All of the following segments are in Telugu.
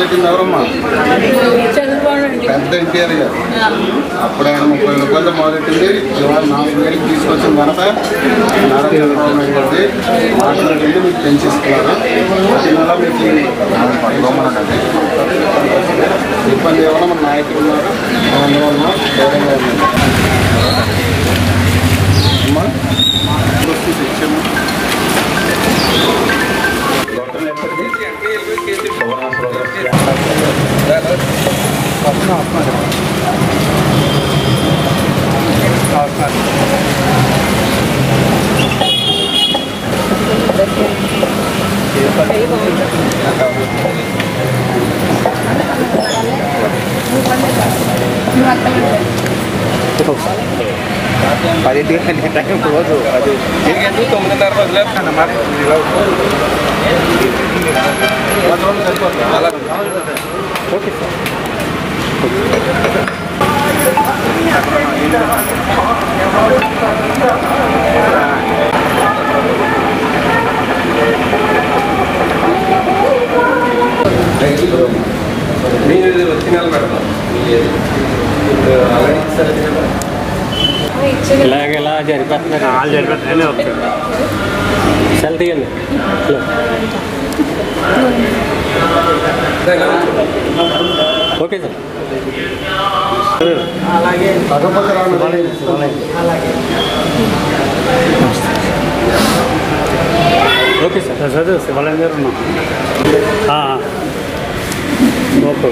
మొదలెట్టింది ఎవరమ్మా? పెద్ద ఎన్టీఆర్ గారు. అప్పుడు ఆయన 30 రూపాయలతో మొదలెట్టింది. ఇవాళ 4000కి తీసుకొచ్చిన ఘనత నారా చంద్రబాబు నాయుడు గారిది. మాట్లాడింది మీకు పెంచిస్తున్నారు. ప్రతి నెల మీకు ఇబ్బంది ఏమన్నా మన నాయకులు ఉన్నారు, అందువల్ల ధైర్యంగా ఉన్నారు అమ్మా. ఇచ్చాము టైం రోజు అది 9:30 వదిలేస్తానమాట. Okay sir. నేను వచ్చిన పెడతాను ఇలా జరిపేస్తున్నారు. వాళ్ళు జరిపేస్తానే వస్తారు. సెల్ తీయండి. Okay sir. Okay sir. చదువు శివాలయం గారు ఉన్నాం. Okay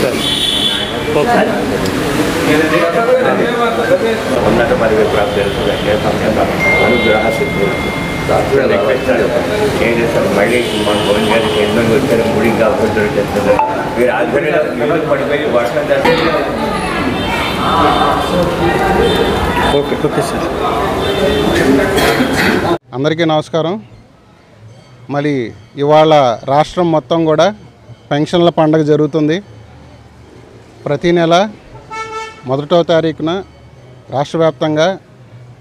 sir. ఓకే ఉన్నత పదవి ప్రాప్తి అనుగ్రహ సిద్ధి రిక్వెస్ట్ ఏం చేస్తారు. మళ్ళీ మన భవన్ గారికి ఎన్నో వచ్చారు. ముడిగా అభివృద్ధి చేస్తున్నారు. మీరు ఆధ్వర్యంలో పడిపోయి వర్షం చేస్తారు. Okay okay sir. అందరికీ నమస్కారం. మరి ఇవాళ రాష్ట్రం మొత్తం కూడా పెన్షన్ల పండుగ జరుగుతుంది. ప్రతి నెల 1వ తారీఖున రాష్ట్ర వ్యాప్తంగా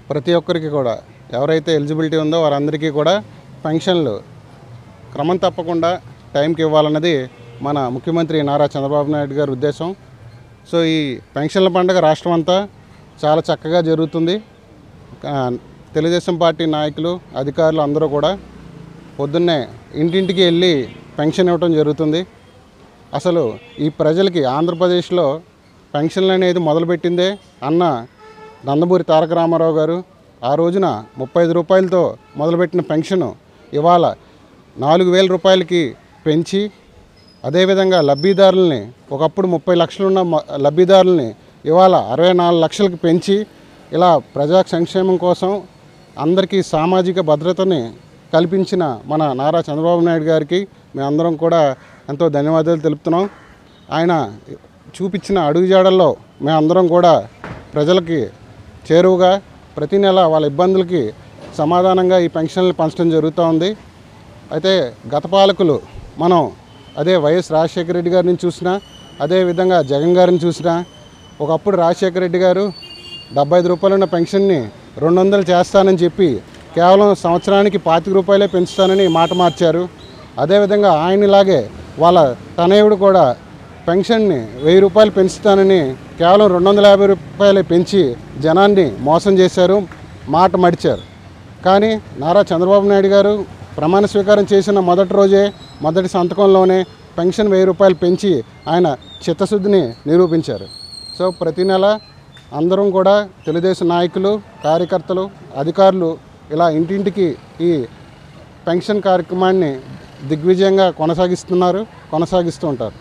ప్రతి ఒక్కరికి కూడా ఎవరైతే ఎలిజిబిలిటీ ఉందో వారందరికీ కూడా పెన్షన్లు క్రమం తప్పకుండా టైంకి ఇవ్వాలన్నది మన ముఖ్యమంత్రి నారా చంద్రబాబు నాయుడు గారి ఉద్దేశం. సో ఈ పెన్షన్ల పండుగ రాష్ట్రం అంతా చాలా చక్కగా జరుగుతుంది. తెలుగుదేశం పార్టీ నాయకులు, అధికారులు అందరూ కూడా పొద్దున్నే ఇంటింటికి వెళ్ళి పెన్షన్ ఇవ్వడం జరుగుతుంది. అసలు ఈ ప్రజలకి ఆంధ్రప్రదేశ్లో పెన్షన్లు అనేది మొదలుపెట్టిందే అన్న నందమూరి తారక రామారావు గారు. ఆ రోజున 35 రూపాయలతో మొదలుపెట్టిన పెన్షను ఇవాళ 4000 రూపాయలకి పెంచి, అదేవిధంగా లబ్ధిదారుల్ని ఒకప్పుడు 30 లక్షలున్న లబ్ధిదారుల్ని ఇవాళ 64 లక్షలకు పెంచి ఇలా ప్రజా సంక్షేమం కోసం అందరికీ సామాజిక భద్రతని కల్పించిన మన నారా చంద్రబాబు నాయుడు గారికి మేమందరం కూడా ఎంతో ధన్యవాదాలు తెలుపుతున్నాం. ఆయన చూపించిన అడుగుజాడల్లో మేమందరం కూడా ప్రజలకి చేరువుగా ప్రతి నెల వాళ్ళ ఇబ్బందులకి సమాధానంగా ఈ పెన్షన్లు పంచడం జరుగుతూ ఉంది. అయితే గత పాలకులు మనం అదే వైఎస్ రాజశేఖర రెడ్డి గారిని చూసినా, అదేవిధంగా జగన్ గారిని చూసినా, ఒకప్పుడు రాజశేఖర రెడ్డి గారు 75 రూపాయలు ఉన్న పెన్షన్ని 200 చేస్తానని చెప్పి కేవలం సంవత్సరానికి 25 రూపాయలే పెంచుతానని మాట మార్చారు. అదేవిధంగా ఆయనలాగే వాళ్ళ తనయుడు కూడా పెన్షన్ని 1000 రూపాయలు పెంచుతానని కేవలం 250 రూపాయలే పెంచి జనాన్ని మోసం చేశారు, మాట మడిచారు. కానీ నారా చంద్రబాబు నాయుడు గారు ప్రమాణ స్వీకారం చేసిన మొదటి రోజే మొదటి సంతకంలోనే పెన్షన్ 1000 రూపాయలు పెంచి ఆయన చిత్తశుద్ధిని నిరూపించారు. సో ప్రతి నెల అందరం కూడా తెలుగుదేశం నాయకులు, కార్యకర్తలు, అధికారులు ఇలా ఇంటింటికి ఈ పెన్షన్ కార్యక్రమాన్ని దిగ్విజయంగా కొనసాగిస్తూ ఉంటారు.